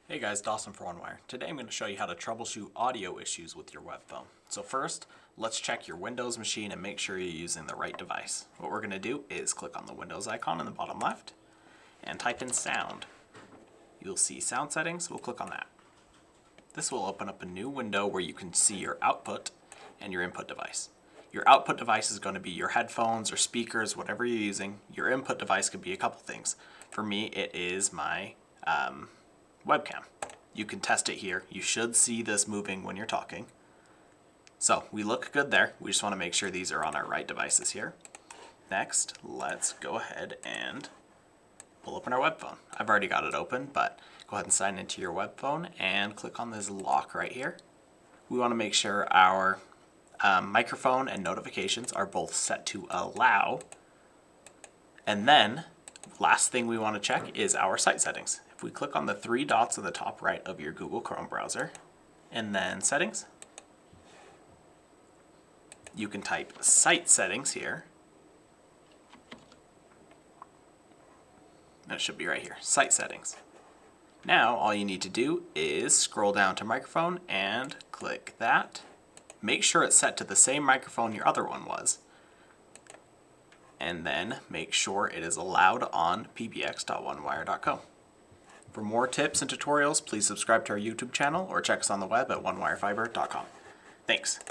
Hey guys, Dawson for OneWire. Today I'm going to show you how to troubleshoot audio issues with your web phone. So first, let's check your Windows machine and make sure you're using the right device. What we're going to do is click on the Windows icon in the bottom left and type in sound. You'll see sound settings, we'll click on that. This will open up a new window where you can see your output and your input device. Your output device is going to be your headphones or speakers, whatever you're using. Your input device could be a couple things. For me, it is my webcam. You can test it here. You should see this moving when you're talking. So we look good there. We just want to make sure these are on our right devices here. Next, let's go ahead and pull open our web phone. I've already got it open, but go ahead and sign into your web phone and click on this lock right here. We want to make sure our microphone and notifications are both set to allow. And then, last thing we want to check is our site settings. If we click on the three dots at the top right of your Google Chrome browser, and then settings, you can type site settings here. That should be right here, site settings. Now, all you need to do is scroll down to microphone and click that. Make sure it's set to the same microphone your other one was. And then make sure it is allowed on pbx.onewire.co. For more tips and tutorials, please subscribe to our YouTube channel or check us on the web at onewirefiber.com. Thanks.